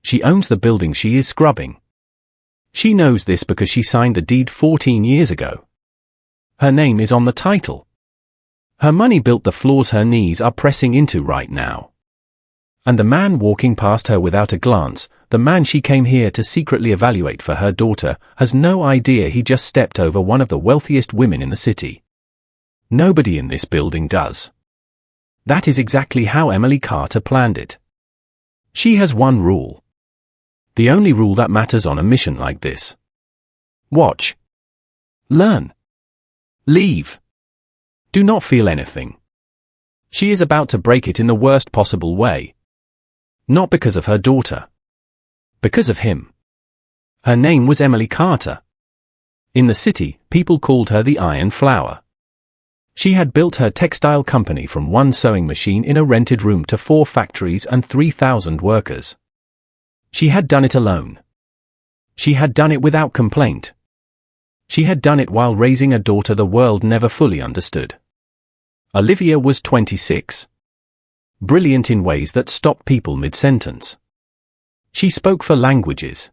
She owns the building she is scrubbing. She knows this because she signed the deed 14 years ago. Her name is on the title. Her money built the floors her knees are pressing into right now. And the man walking past her without a glance, the man she came here to secretly evaluate for her daughter, has no idea he just stepped over one of the wealthiest women in the city. Nobody in this building does. That is exactly how Emily Carter planned it. She has one rule. The only rule that matters on a mission like this. Watch. Learn. Leave. Do not feel anything. She is about to break it in the worst possible way. Not because of her daughter. Because of him. Her name was Emily Carter. In the city, people called her the Iron Flower. She had built her textile company from one sewing machine in a rented room to 4 factories and 3,000 workers. She had done it alone. She had done it without complaint. She had done it while raising a daughter the world never fully understood. Olivia was 26. Brilliant in ways that stopped people mid-sentence. She spoke 4 languages.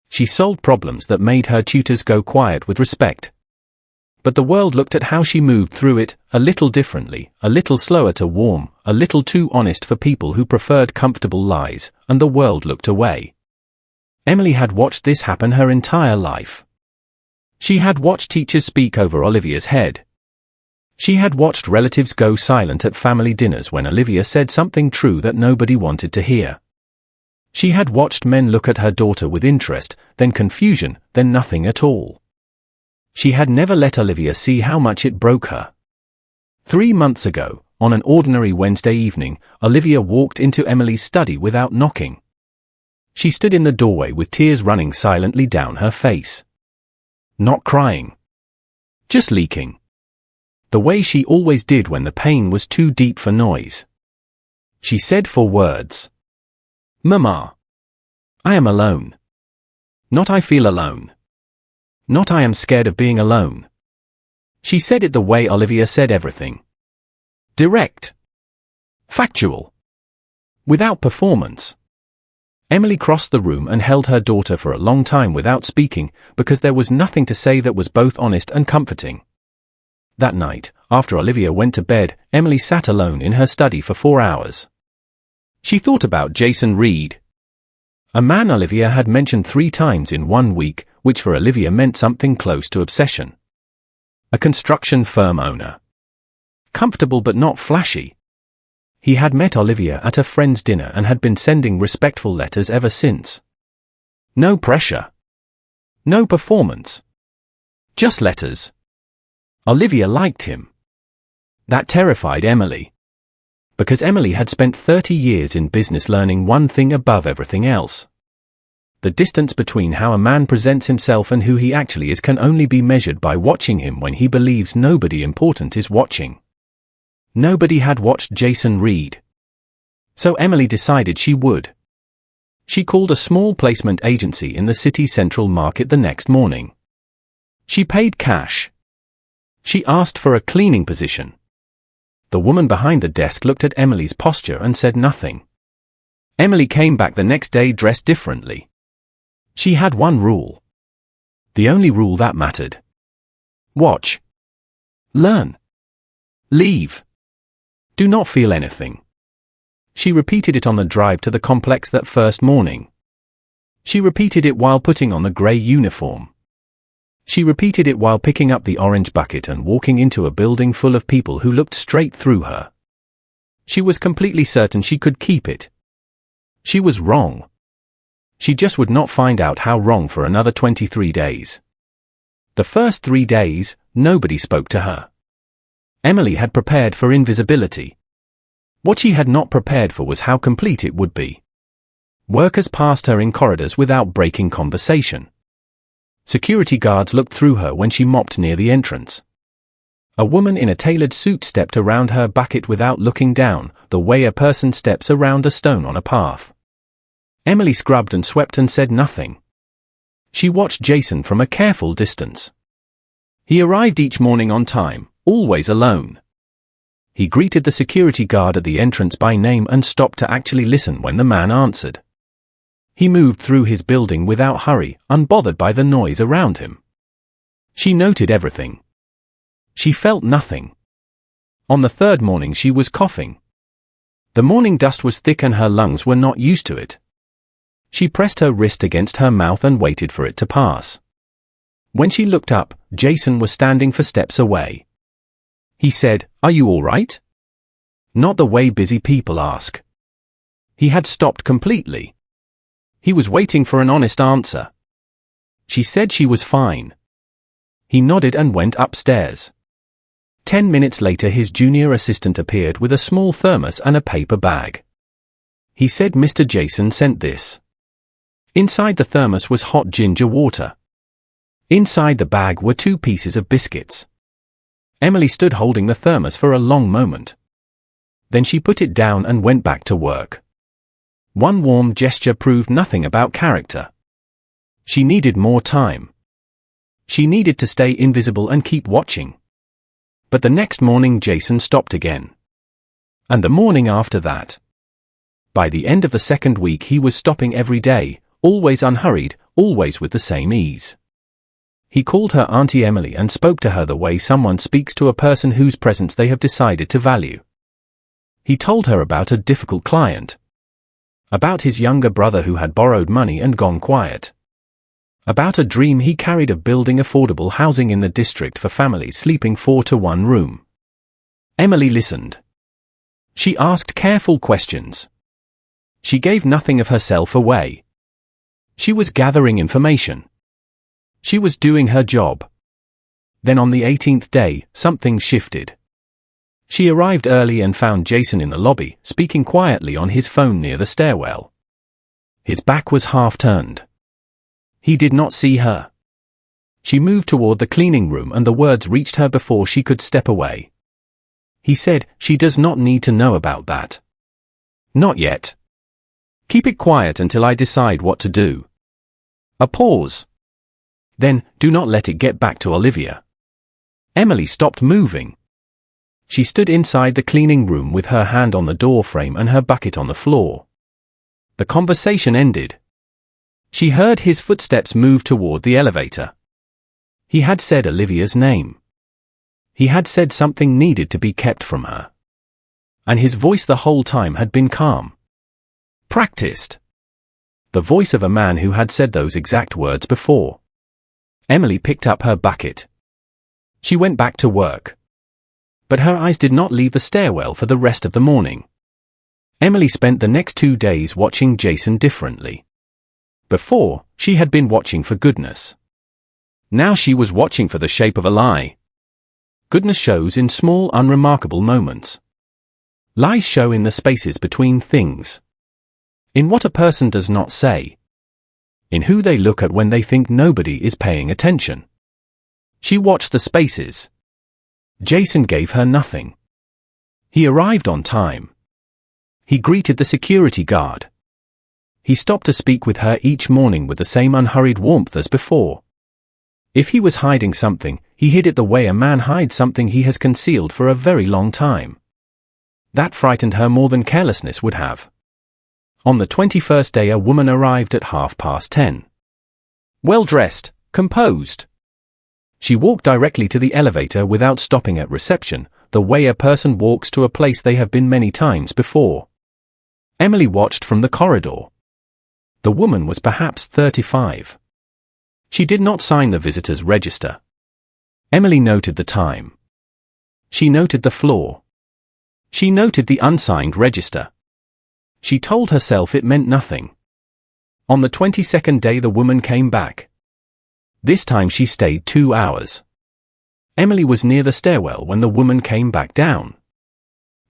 She solved problems that made her tutors go quiet with respect. But the world looked at how she moved through it, a little differently, a little slower to warm, a little too honest for people who preferred comfortable lies, and the world looked away. Emily had watched this happen her entire life. She had watched teachers speak over Olivia's head. She had watched relatives go silent at family dinners when Olivia said something true that nobody wanted to hear. She had watched men look at her daughter with interest, then confusion, then nothing at all. She had never let Olivia see how much it broke her. 3 months ago, on an ordinary Wednesday evening, Olivia walked into Emily's study without knocking. She stood in the doorway with tears running silently down her face. Not crying. Just leaking. The way she always did when the pain was too deep for noise. She said 4 words. Mama. I am alone. Not I feel alone. Not I am scared of being alone. She said it the way Olivia said everything. Direct. Factual. Without performance. Emily crossed the room and held her daughter for a long time without speaking, because there was nothing to say that was both honest and comforting. That night, after Olivia went to bed, Emily sat alone in her study for 4 hours. She thought about Jason Reed. A man Olivia had mentioned 3 times in 1 week, which for Olivia meant something close to obsession. A construction firm owner. Comfortable but not flashy. He had met Olivia at a friend's dinner and had been sending respectful letters ever since. No pressure. No performance. Just letters. Olivia liked him. That terrified Emily. Because Emily had spent 30 years in business learning one thing above everything else. The distance between how a man presents himself and who he actually is can only be measured by watching him when he believes nobody important is watching. Nobody had watched Jason Reed. So Emily decided she would. She called a small placement agency in the city central market the next morning. She paid cash. She asked for a cleaning position. The woman behind the desk looked at Emily's posture and said nothing. Emily came back the next day dressed differently. She had one rule. The only rule that mattered. Watch. Learn. Leave. Do not feel anything. She repeated it on the drive to the complex that first morning. She repeated it while putting on the grey uniform. She repeated it while picking up the orange bucket and walking into a building full of people who looked straight through her. She was completely certain she could keep it. She was wrong. She just would not find out how wrong for another 23 days. The first 3 days, nobody spoke to her. Emily had prepared for invisibility. What she had not prepared for was how complete it would be. Workers passed her in corridors without breaking conversation. Security guards looked through her when she mopped near the entrance. A woman in a tailored suit stepped around her bucket without looking down, the way a person steps around a stone on a path. Emily scrubbed and swept and said nothing. She watched Jason from a careful distance. He arrived each morning on time, always alone. He greeted the security guard at the entrance by name and stopped to actually listen when the man answered. He moved through his building without hurry, unbothered by the noise around him. She noted everything. She felt nothing. On the third morning she was coughing. The morning dust was thick and her lungs were not used to it. She pressed her wrist against her mouth and waited for it to pass. When she looked up, Jason was standing 4 steps away. He said, "Are you all right?" Not the way busy people ask. He had stopped completely. He was waiting for an honest answer. She said she was fine. He nodded and went upstairs. 10 minutes later his junior assistant appeared with a small thermos and a paper bag. He said Mr. Jason sent this. Inside the thermos was hot ginger water. Inside the bag were 2 pieces of biscuits. Emily stood holding the thermos for a long moment. Then she put it down and went back to work. One warm gesture proved nothing about character. She needed more time. She needed to stay invisible and keep watching. But the next morning Jason stopped again. And the morning after that. By the end of the 2nd week he was stopping every day, always unhurried, always with the same ease. He called her Auntie Emily and spoke to her the way someone speaks to a person whose presence they have decided to value. He told her about a difficult client. About his younger brother who had borrowed money and gone quiet. About a dream he carried of building affordable housing in the district for families sleeping 4 to 1 room. Emily listened. She asked careful questions. She gave nothing of herself away. She was gathering information. She was doing her job. Then on the 18th day, something shifted. She arrived early and found Jason in the lobby, speaking quietly on his phone near the stairwell. His back was half turned. He did not see her. She moved toward the cleaning room and the words reached her before she could step away. He said, "She does not need to know about that. Not yet. Keep it quiet until I decide what to do." A pause. Then, "Do not let it get back to Olivia." Emily stopped moving. She stood inside the cleaning room with her hand on the door frame and her bucket on the floor. The conversation ended. She heard his footsteps move toward the elevator. He had said Olivia's name. He had said something needed to be kept from her. And his voice the whole time had been calm. Practiced. The voice of a man who had said those exact words before. Emily picked up her bucket. She went back to work. But her eyes did not leave the stairwell for the rest of the morning. Emily spent the next 2 days watching Jason differently. Before, she had been watching for goodness. Now she was watching for the shape of a lie. Goodness shows in small, unremarkable moments. Lies show in the spaces between things. In what a person does not say. In who they look at when they think nobody is paying attention. She watched the spaces. Jason gave her nothing. He arrived on time. He greeted the security guard. He stopped to speak with her each morning with the same unhurried warmth as before. If he was hiding something, he hid it the way a man hides something he has concealed for a very long time. That frightened her more than carelessness would have. On the 21st day a woman arrived at 10:30. Well-dressed, composed. She walked directly to the elevator without stopping at reception, the way a person walks to a place they have been many times before. Emily watched from the corridor. The woman was perhaps 35. She did not sign the visitor's register. Emily noted the time. She noted the floor. She noted the unsigned register. She told herself it meant nothing. On the 22nd day the woman came back. This time she stayed 2 hours. Emily was near the stairwell when the woman came back down.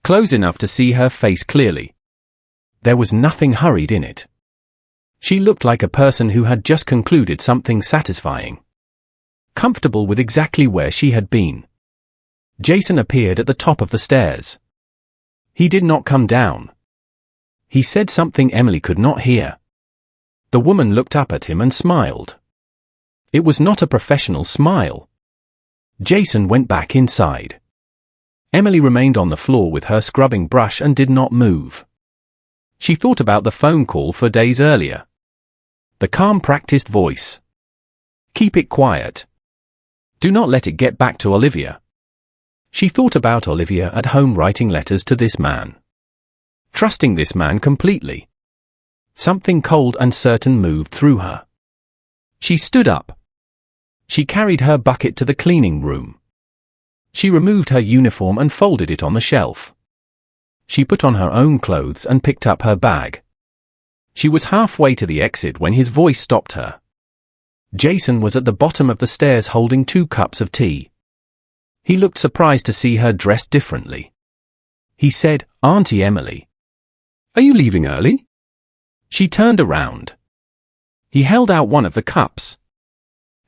Close enough to see her face clearly. There was nothing hurried in it. She looked like a person who had just concluded something satisfying. Comfortable with exactly where she had been. Jason appeared at the top of the stairs. He did not come down. He said something Emily could not hear. The woman looked up at him and smiled. It was not a professional smile. Jason went back inside. Emily remained on the floor with her scrubbing brush and did not move. She thought about the phone call 4 days earlier. The calm, practiced voice. Keep it quiet. Do not let it get back to Olivia. She thought about Olivia at home writing letters to this man. Trusting this man completely. Something cold and certain moved through her. She stood up. She carried her bucket to the cleaning room. She removed her uniform and folded it on the shelf. She put on her own clothes and picked up her bag. She was halfway to the exit when his voice stopped her. Jason was at the bottom of the stairs holding 2 cups of tea. He looked surprised to see her dressed differently. He said, "Auntie Emily. Are you leaving early?" She turned around. He held out one of the cups.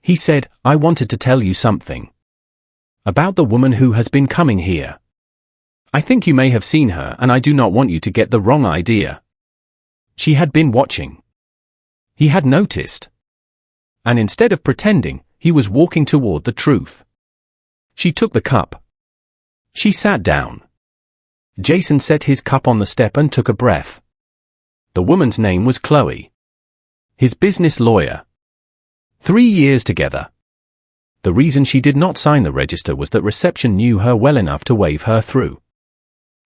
He said, "I wanted to tell you something. About the woman who has been coming here. I think you may have seen her and I do not want you to get the wrong idea." She had been watching. He had noticed. And instead of pretending, he was walking toward the truth. She took the cup. She sat down. Jason set his cup on the step and took a breath. The woman's name was Chloe. His business lawyer. 3 years together. The reason she did not sign the register was that reception knew her well enough to wave her through.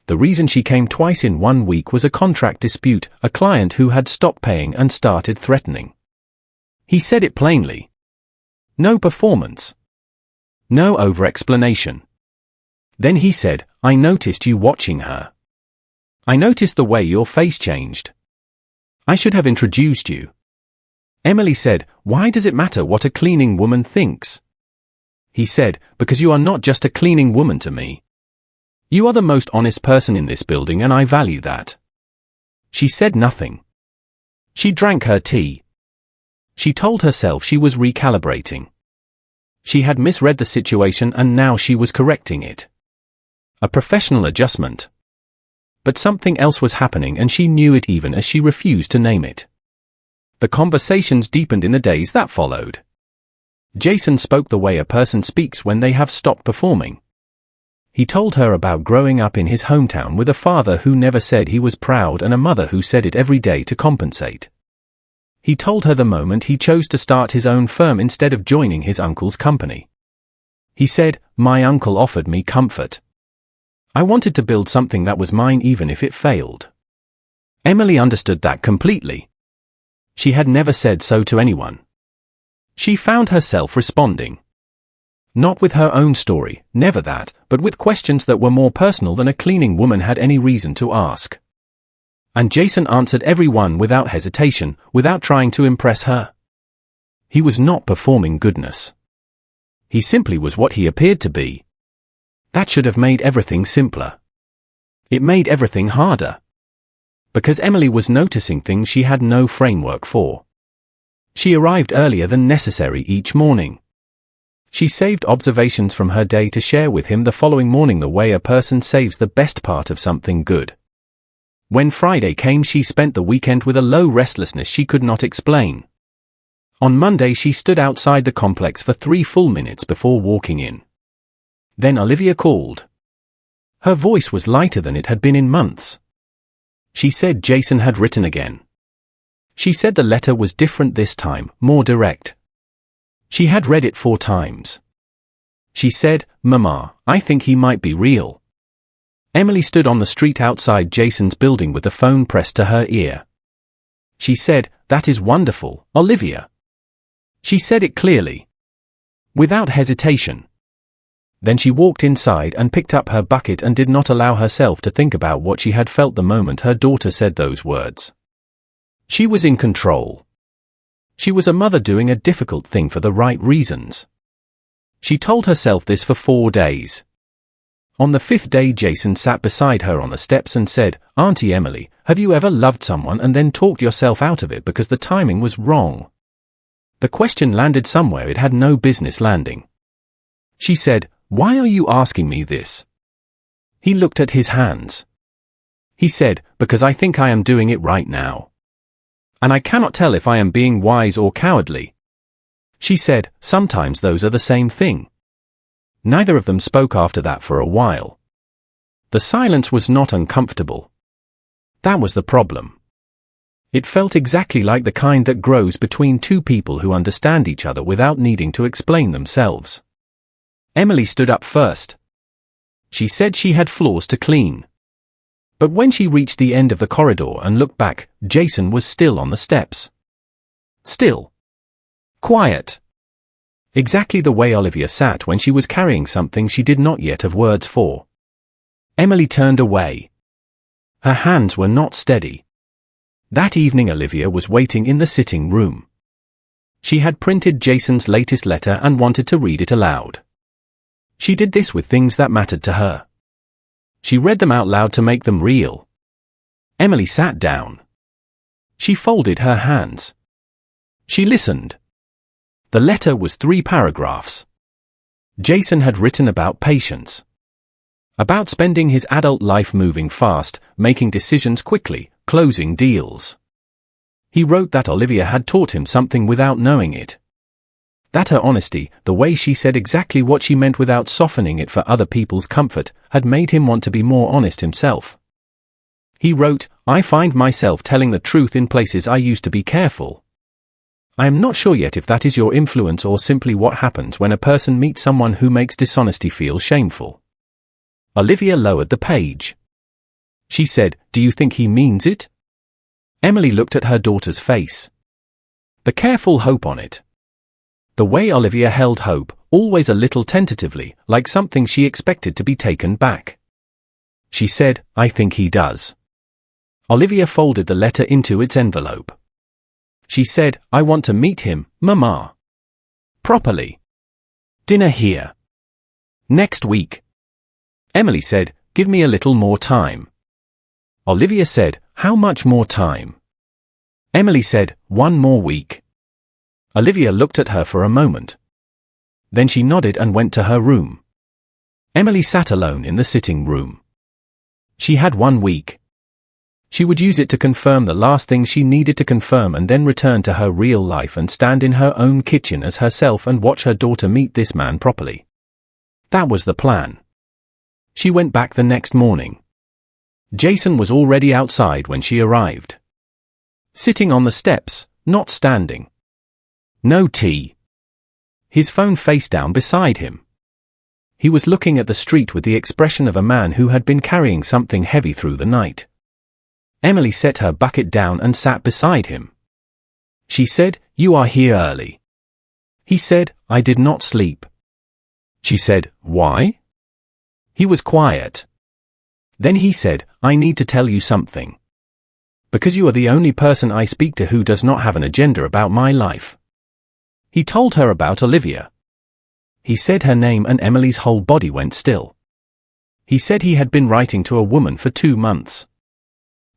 The reason she came twice in 1 week was a contract dispute, a client who had stopped paying and started threatening. He said it plainly. No performance. No over-explanation. Then he said, "I noticed you watching her. I noticed the way your face changed. I should have introduced you." Emily said, "Why does it matter what a cleaning woman thinks?" He said, "Because you are not just a cleaning woman to me. You are the most honest person in this building and I value that." She said nothing. She drank her tea. She told herself she was recalibrating. She had misread the situation and now she was correcting it. A professional adjustment. But something else was happening and she knew it even as she refused to name it. The conversations deepened in the days that followed. Jason spoke the way a person speaks when they have stopped performing. He told her about growing up in his hometown with a father who never said he was proud and a mother who said it every day to compensate. He told her the moment he chose to start his own firm instead of joining his uncle's company. He said, "My uncle offered me comfort. I wanted to build something that was mine even if it failed." Emily understood that completely. She had never said so to anyone. She found herself responding. Not with her own story, never that, but with questions that were more personal than a cleaning woman had any reason to ask. And Jason answered every one without hesitation, without trying to impress her. He was not performing goodness. He simply was what he appeared to be. That should have made everything simpler. It made everything harder. Because Emily was noticing things she had no framework for. She arrived earlier than necessary each morning. She saved observations from her day to share with him the following morning the way a person saves the best part of something good. When Friday came, she spent the weekend with a low restlessness she could not explain. On Monday she stood outside the complex for 3 full minutes before walking in. Then Olivia called. Her voice was lighter than it had been in months. She said Jason had written again. She said the letter was different this time, more direct. She had read it 4 times. She said, "Mama, I think he might be real." Emily stood on the street outside Jason's building with the phone pressed to her ear. She said, "That is wonderful, Olivia." She said it clearly. Without hesitation. Then she walked inside and picked up her bucket and did not allow herself to think about what she had felt the moment her daughter said those words. She was in control. She was a mother doing a difficult thing for the right reasons. She told herself this for 4 days. On the 5th day Jason sat beside her on the steps and said, "Auntie Emily, have you ever loved someone and then talked yourself out of it because the timing was wrong?" The question landed somewhere it had no business landing. She said, "Why are you asking me this?" He looked at his hands. He said, "Because I think I am doing it right now. And I cannot tell if I am being wise or cowardly." She said, "Sometimes those are the same thing." Neither of them spoke after that for a while. The silence was not uncomfortable. That was the problem. It felt exactly like the kind that grows between two people who understand each other without needing to explain themselves. Emily stood up first. She said she had floors to clean. But when she reached the end of the corridor and looked back, Jason was still on the steps. Still. Quiet. Exactly the way Olivia sat when she was carrying something she did not yet have words for. Emily turned away. Her hands were not steady. That evening Olivia was waiting in the sitting room. She had printed Jason's latest letter and wanted to read it aloud. She did this with things that mattered to her. She read them out loud to make them real. Emily sat down. She folded her hands. She listened. The letter was 3 paragraphs. Jason had written about patience. About spending his adult life moving fast, making decisions quickly, closing deals. He wrote that Olivia had taught him something without knowing it. That her honesty, the way she said exactly what she meant without softening it for other people's comfort, had made him want to be more honest himself. He wrote, "I find myself telling the truth in places I used to be careful. I am not sure yet if that is your influence or simply what happens when a person meets someone who makes dishonesty feel shameful." Olivia lowered the page. She said, "Do you think he means it?" Emily looked at her daughter's face. The careful hope on it. The way Olivia held hope, always a little tentatively, like something she expected to be taken back. She said, "I think he does." Olivia folded the letter into its envelope. She said, "I want to meet him, Mama. Properly. Dinner here. Next week." Emily said, "Give me a little more time." Olivia said, "How much more time?" Emily said, "1 more week." Olivia looked at her for a moment. Then she nodded and went to her room. Emily sat alone in the sitting room. She had 1 week. She would use it to confirm the last thing she needed to confirm and then return to her real life and stand in her own kitchen as herself and watch her daughter meet this man properly. That was the plan. She went back the next morning. Jason was already outside when she arrived. Sitting on the steps, not standing. No tea. His phone face down beside him. He was looking at the street with the expression of a man who had been carrying something heavy through the night. Emily set her bucket down and sat beside him. She said, "You are here early." He said, "I did not sleep." She said, "Why?" He was quiet. Then he said, "I need to tell you something. Because you are the only person I speak to who does not have an agenda about my life." He told her about Olivia. He said her name and Emily's whole body went still. He said he had been writing to a woman for 2 months.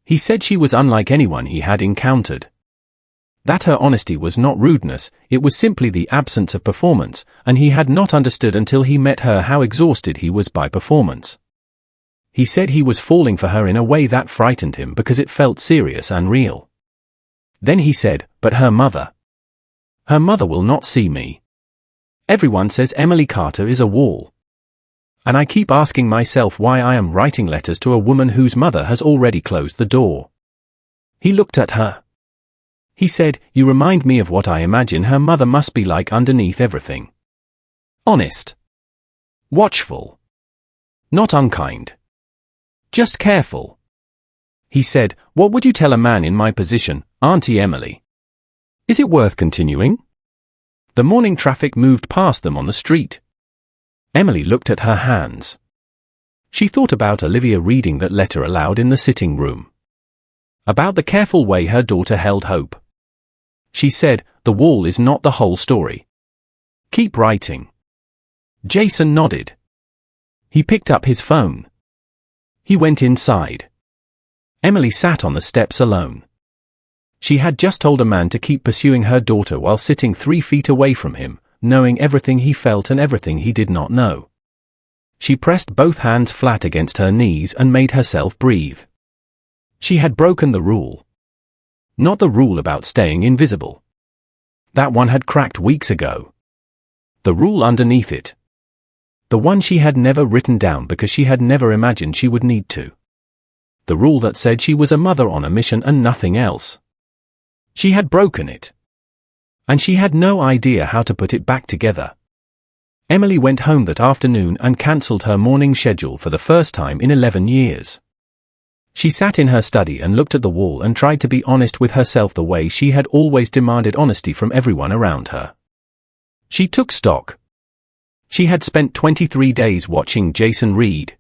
He said she was unlike anyone he had encountered. That her honesty was not rudeness, it was simply the absence of performance, and he had not understood until he met her how exhausted he was by performance. He said he was falling for her in a way that frightened him because it felt serious and real. Then he said, "But her mother. Her mother will not see me. Everyone says Emily Carter is a wall. And I keep asking myself why I am writing letters to a woman whose mother has already closed the door." He looked at her. He said, "You remind me of what I imagine her mother must be like underneath everything. Honest. Watchful. Not unkind. Just careful." He said, "What would you tell a man in my position, Auntie Emily? Is it worth continuing?" The morning traffic moved past them on the street. Emily looked at her hands. She thought about Olivia reading that letter aloud in the sitting room. About the careful way her daughter held hope. She said, "The wall is not the whole story. Keep writing." Jason nodded. He picked up his phone. He went inside. Emily sat on the steps alone. She had just told a man to keep pursuing her daughter while sitting 3 feet away from him, knowing everything he felt and everything he did not know. She pressed both hands flat against her knees and made herself breathe. She had broken the rule. Not the rule about staying invisible. That one had cracked weeks ago. The rule underneath it. The one she had never written down because she had never imagined she would need to. The rule that said she was a mother on a mission and nothing else. She had broken it. And she had no idea how to put it back together. Emily went home that afternoon and cancelled her morning schedule for the first time in 11 years. She sat in her study and looked at the wall and tried to be honest with herself the way she had always demanded honesty from everyone around her. She took stock. She had spent 23 days watching Jason Reed.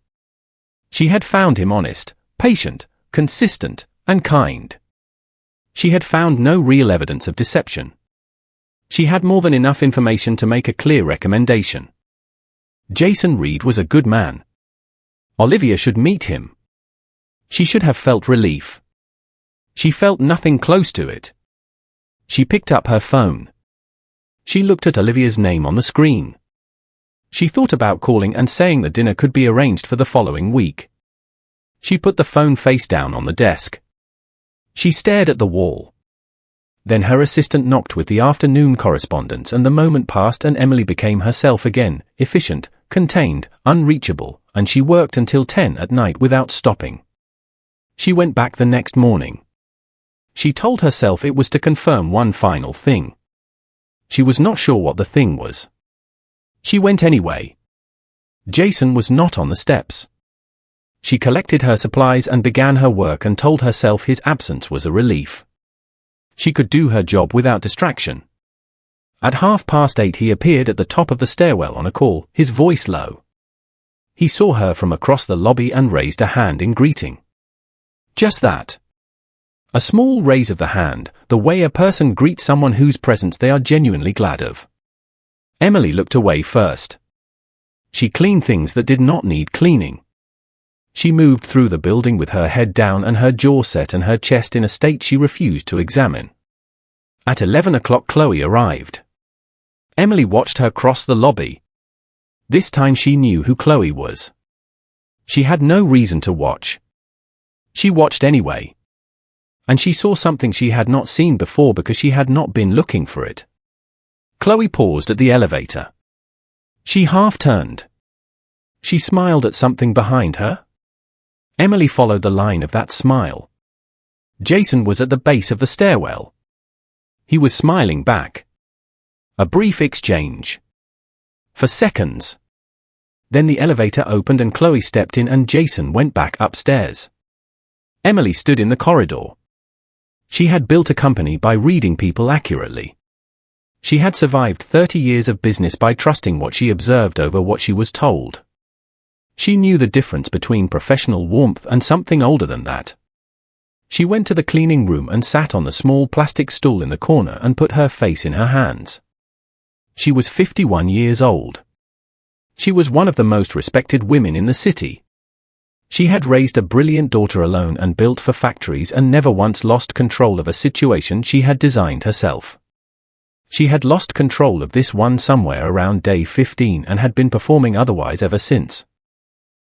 She had found him honest, patient, consistent, and kind. She had found no real evidence of deception. She had more than enough information to make a clear recommendation. Jason Reed was a good man. Olivia should meet him. She should have felt relief. She felt nothing close to it. She picked up her phone. She looked at Olivia's name on the screen. She thought about calling and saying the dinner could be arranged for the following week. She put the phone face down on the desk. She stared at the wall. Then her assistant knocked with the afternoon correspondence and the moment passed and Emily became herself again, efficient, contained, unreachable, and she worked until 10 at night without stopping. She went back the next morning. She told herself it was to confirm one final thing. She was not sure what the thing was. She went anyway. Jason was not on the steps. She collected her supplies and began her work and told herself his absence was a relief. She could do her job without distraction. At 8:30 he appeared at the top of the stairwell on a call, his voice low. He saw her from across the lobby and raised a hand in greeting. Just that. A small raise of the hand, the way a person greets someone whose presence they are genuinely glad of. Emily looked away first. She cleaned things that did not need cleaning. She moved through the building with her head down and her jaw set and her chest in a state she refused to examine. At 11 o'clock Chloe arrived. Emily watched her cross the lobby. This time she knew who Chloe was. She had no reason to watch. She watched anyway. And she saw something she had not seen before because she had not been looking for it. Chloe paused at the elevator. She half turned. She smiled at something behind her. Emily followed the line of that smile. Jason was at the base of the stairwell. He was smiling back. A brief exchange. For seconds. Then the elevator opened and Chloe stepped in and Jason went back upstairs. Emily stood in the corridor. She had built a company by reading people accurately. She had survived 30 years of business by trusting what she observed over what she was told. She knew the difference between professional warmth and something older than that. She went to the cleaning room and sat on the small plastic stool in the corner and put her face in her hands. She was 51 years old. She was one of the most respected women in the city. She had raised a brilliant daughter alone and built for factories and never once lost control of a situation she had designed herself. She had lost control of this one somewhere around day 15 and had been performing otherwise ever since.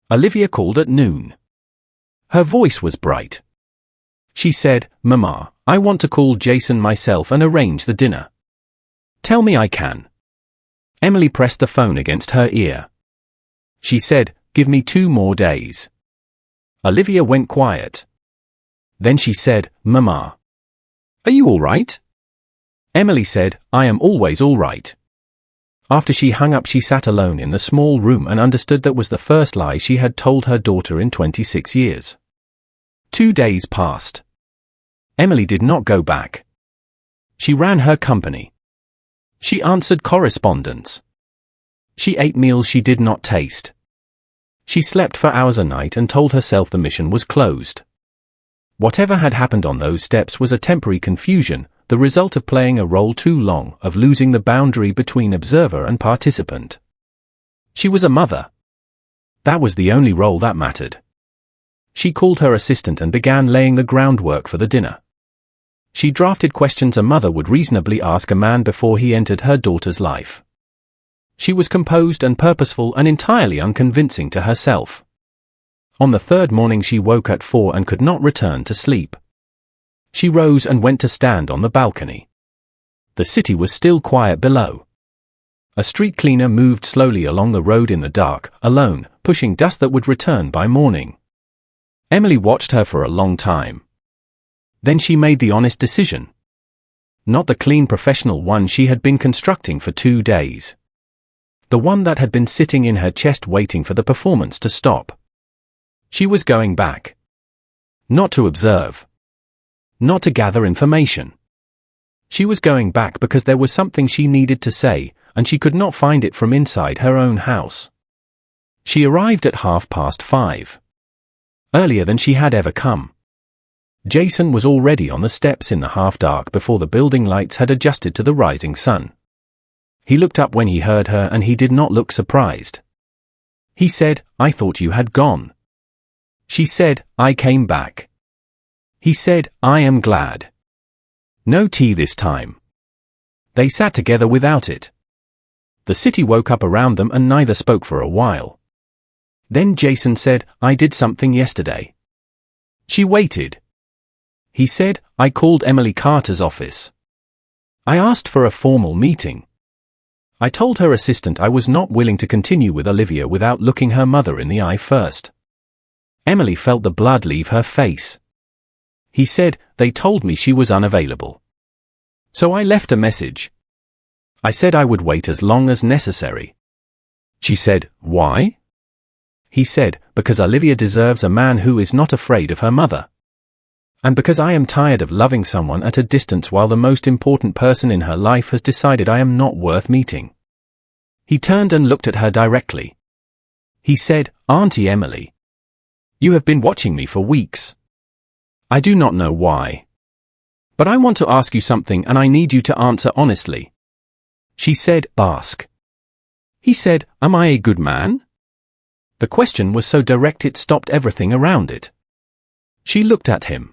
Olivia called at noon. Her voice was bright. She said, "Mama, I want to call Jason myself and arrange the dinner. Tell me I can." Emily pressed the phone against her ear. She said, "Give me 2 more days." Olivia went quiet. Then she said, "Mama, are you all right?" Emily said, "I am always all right." After she hung up she sat alone in the small room and understood that was the first lie she had told her daughter in 26 years. 2 days passed. Emily did not go back. She ran her company. She answered correspondence. She ate meals she did not taste. She slept for hours a night and told herself the mission was closed. Whatever had happened on those steps was a temporary confusion, the result of playing a role too long, of losing the boundary between observer and participant. She was a mother. That was the only role that mattered. She called her assistant and began laying the groundwork for the dinner. She drafted questions a mother would reasonably ask a man before he entered her daughter's life. She was composed and purposeful and entirely unconvincing to herself. On the 3rd morning she woke at 4 and could not return to sleep. She rose and went to stand on the balcony. The city was still quiet below. A street cleaner moved slowly along the road in the dark, alone, pushing dust that would return by morning. Emily watched her for a long time. Then she made the honest decision. Not the clean professional one she had been constructing for 2 days. The one that had been sitting in her chest waiting for the performance to stop. She was going back. Not to observe. Not to gather information. She was going back because there was something she needed to say, and she could not find it from inside her own house. She arrived at 5:30. Earlier than she had ever come. Jason was already on the steps in the half-dark before the building lights had adjusted to the rising sun. He looked up when he heard her and he did not look surprised. He said, "I thought you had gone." She said, "I came back." He said, "I am glad." No tea this time. They sat together without it. The city woke up around them and neither spoke for a while. Then Jason said, "I did something yesterday." She waited. He said, "I called Emily Carter's office. I asked for a formal meeting. I told her assistant I was not willing to continue with Olivia without looking her mother in the eye first." Emily felt the blood leave her face. He said, "They told me she was unavailable. So I left a message. I said I would wait as long as necessary." She said, "Why?" He said, "Because Olivia deserves a man who is not afraid of her mother. And because I am tired of loving someone at a distance while the most important person in her life has decided I am not worth meeting." He turned and looked at her directly. He said, "Auntie Emily, you have been watching me for weeks. I do not know why. But I want to ask you something and I need you to answer honestly." She said, "Ask." He said, "Am I a good man?" The question was so direct it stopped everything around it. She looked at him.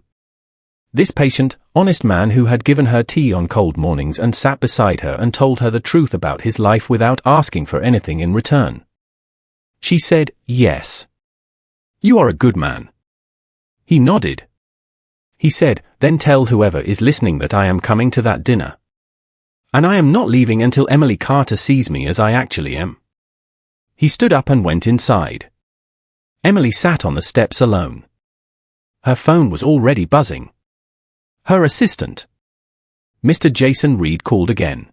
This patient, honest man who had given her tea on cold mornings and sat beside her and told her the truth about his life without asking for anything in return. She said, "Yes. You are a good man." He nodded. He said, "Then tell whoever is listening that I am coming to that dinner. And I am not leaving until Emily Carter sees me as I actually am." He stood up and went inside. Emily sat on the steps alone. Her phone was already buzzing. Her assistant, Mr. Jason Reed, called again.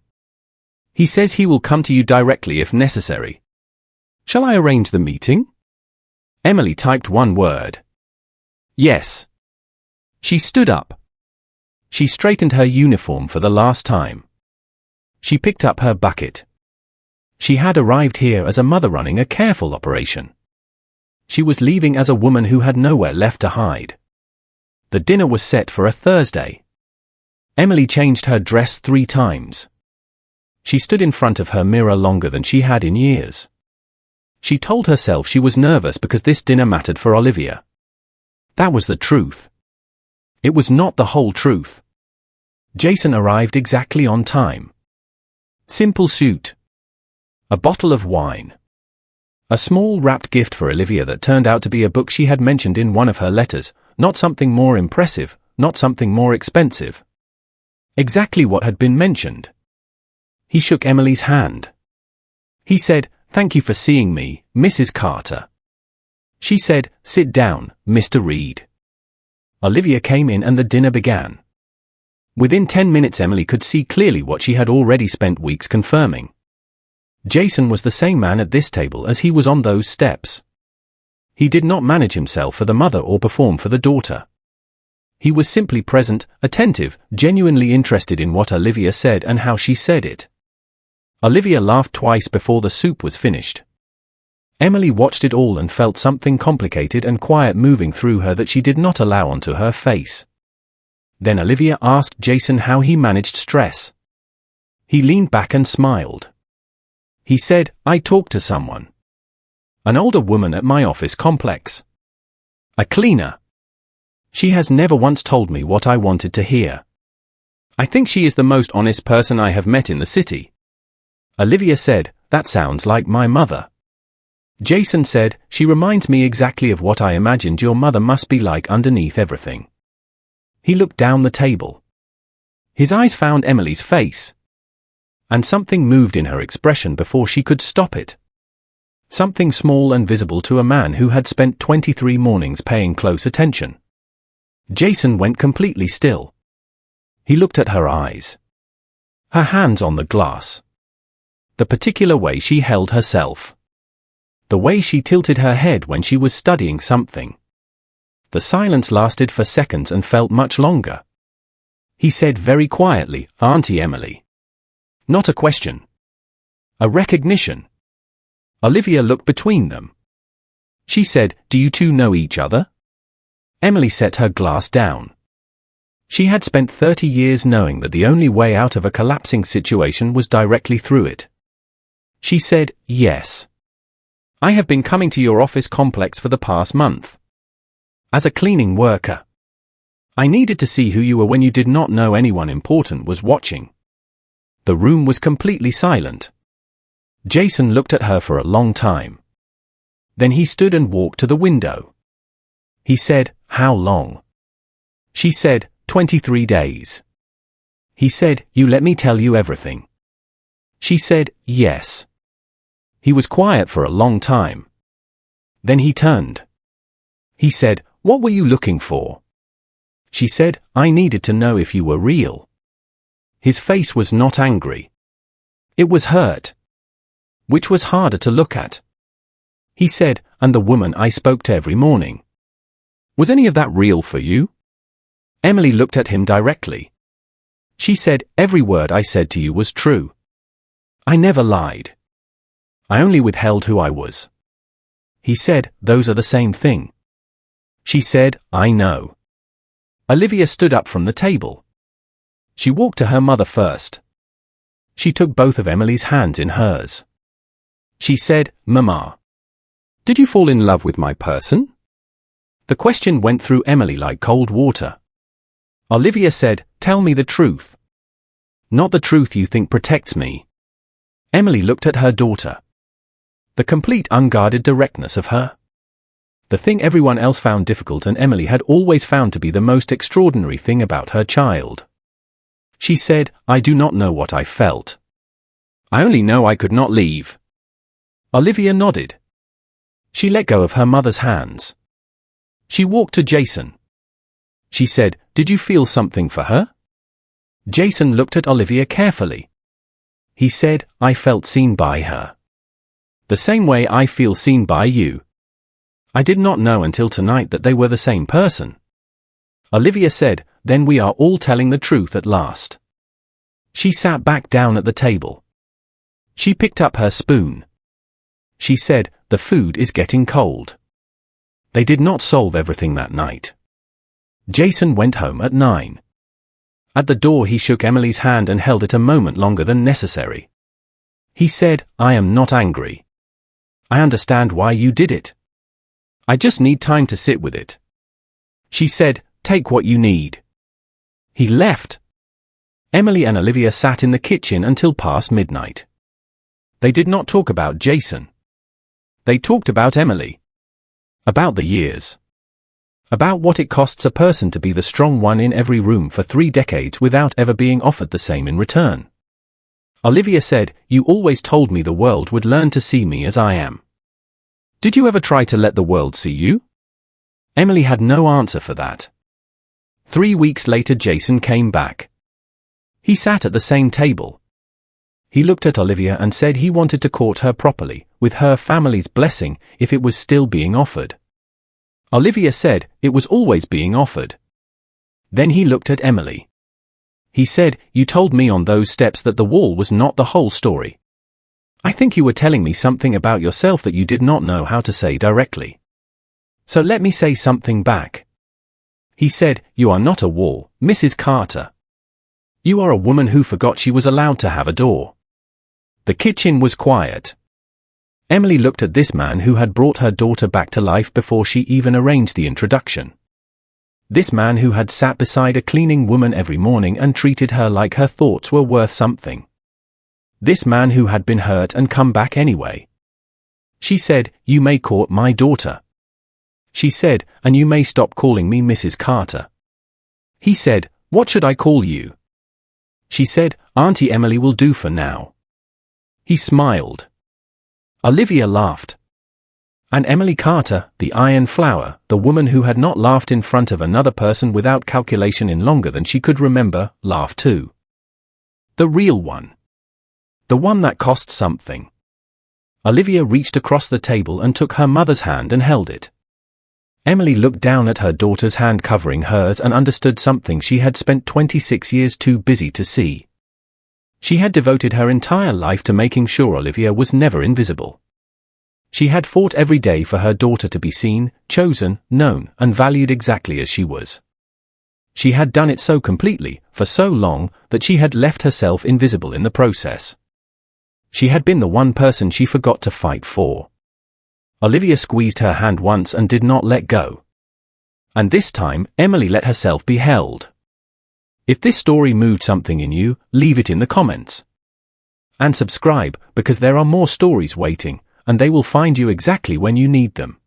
"He says he will come to you directly if necessary. Shall I arrange the meeting?" Emily typed one word. "Yes." She stood up. She straightened her uniform for the last time. She picked up her bucket. She had arrived here as a mother running a careful operation. She was leaving as a woman who had nowhere left to hide. The dinner was set for a Thursday. Emily changed her dress 3 times. She stood in front of her mirror longer than she had in years. She told herself she was nervous because this dinner mattered for Olivia. That was the truth. It was not the whole truth. Jason arrived exactly on time. Simple suit. A bottle of wine. A small wrapped gift for Olivia that turned out to be a book she had mentioned in one of her letters, not something more impressive, not something more expensive. Exactly what had been mentioned. He shook Emily's hand. He said, "Thank you for seeing me, Mrs. Carter." She said, "Sit down, Mr. Reed." Olivia came in and the dinner began. Within 10 minutes Emily could see clearly what she had already spent weeks confirming. Jason was the same man at this table as he was on those steps. He did not manage himself for the mother or perform for the daughter. He was simply present, attentive, genuinely interested in what Olivia said and how she said it. Olivia laughed twice before the soup was finished. Emily watched it all and felt something complicated and quiet moving through her that she did not allow onto her face. Then Olivia asked Jason how he managed stress. He leaned back and smiled. He said, "I talked to someone. An older woman at my office complex. A cleaner. She has never once told me what I wanted to hear. I think she is the most honest person I have met in the city." Olivia said, "That sounds like my mother." Jason said, "She reminds me exactly of what I imagined your mother must be like underneath everything." He looked down the table. His eyes found Emily's face. And something moved in her expression before she could stop it. Something small and visible to a man who had spent 23 mornings paying close attention. Jason went completely still. He looked at her eyes. Her hands on the glass. The particular way she held herself. The way she tilted her head when she was studying something. The silence lasted for seconds and felt much longer. He said very quietly, "Auntie Emily." Not a question. A recognition. Olivia looked between them. She said, "Do you two know each other?" Emily set her glass down. She had spent 30 years knowing that the only way out of a collapsing situation was directly through it. She said, "Yes. I have been coming to your office complex for the past month. As a cleaning worker. I needed to see who you were when you did not know anyone important was watching." The room was completely silent. Jason looked at her for a long time. Then he stood and walked to the window. He said, "How long?" She said, 23 days. He said, "You let me tell you everything." She said, "Yes." He was quiet for a long time. Then he turned. He said, "What were you looking for?" She said, "I needed to know if you were real." His face was not angry. It was hurt. Which was harder to look at. He said, "And the woman I spoke to every morning. Was any of that real for you?" Emily looked at him directly. She said, "Every word I said to you was true. I never lied. I only withheld who I was." He said, "Those are the same thing." She said, "I know." Olivia stood up from the table. She walked to her mother first. She took both of Emily's hands in hers. She said, "Mama, did you fall in love with my person?" The question went through Emily like cold water. Olivia said, "Tell me the truth. Not the truth you think protects me." Emily looked at her daughter. The complete unguarded directness of her. The thing everyone else found difficult and Emily had always found to be the most extraordinary thing about her child. She said, "I do not know what I felt. I only know I could not leave." Olivia nodded. She let go of her mother's hands. She walked to Jason. She said, "Did you feel something for her?" Jason looked at Olivia carefully. He said, "I felt seen by her. The same way I feel seen by you. I did not know until tonight that they were the same person." Olivia said, "Then we are all telling the truth at last." She sat back down at the table. She picked up her spoon. She said, "The food is getting cold." They did not solve everything that night. Jason went home at 9. At the door he shook Emily's hand and held it a moment longer than necessary. He said, "I am not angry. I understand why you did it. I just need time to sit with it." She said, "Take what you need." He left. Emily and Olivia sat in the kitchen until past midnight. They did not talk about Jason. They talked about Emily. About the years. About what it costs a person to be the strong one in every room for 3 decades without ever being offered the same in return. Olivia said, "You always told me the world would learn to see me as I am. Did you ever try to let the world see you?" Emily had no answer for that. 3 weeks later Jason came back. He sat at the same table. He looked at Olivia and said he wanted to court her properly, with her family's blessing, if it was still being offered. Olivia said it was always being offered. Then he looked at Emily. He said, "You told me on those steps that the wall was not the whole story. I think you were telling me something about yourself that you did not know how to say directly. So let me say something back." He said, "You are not a wall, Mrs. Carter. You are a woman who forgot she was allowed to have a door." The kitchen was quiet. Emily looked at this man who had brought her daughter back to life before she even arranged the introduction. This man who had sat beside a cleaning woman every morning and treated her like her thoughts were worth something. This man who had been hurt and come back anyway. She said, "You may court my daughter." She said, "And you may stop calling me Mrs. Carter." He said, "What should I call you?" She said, "Auntie Emily will do for now." He smiled. Olivia laughed. And Emily Carter, the iron flower, the woman who had not laughed in front of another person without calculation in longer than she could remember, laughed too. The real one. The one that cost something. Olivia reached across the table and took her mother's hand and held it. Emily looked down at her daughter's hand covering hers and understood something she had spent 26 years too busy to see. She had devoted her entire life to making sure Olivia was never invisible. She had fought every day for her daughter to be seen, chosen, known, and valued exactly as she was. She had done it so completely, for so long, that she had left herself invisible in the process. She had been the one person she forgot to fight for. Olivia squeezed her hand once and did not let go. And this time, Emily let herself be held. If this story moved something in you, leave it in the comments. And subscribe, because there are more stories waiting, and they will find you exactly when you need them.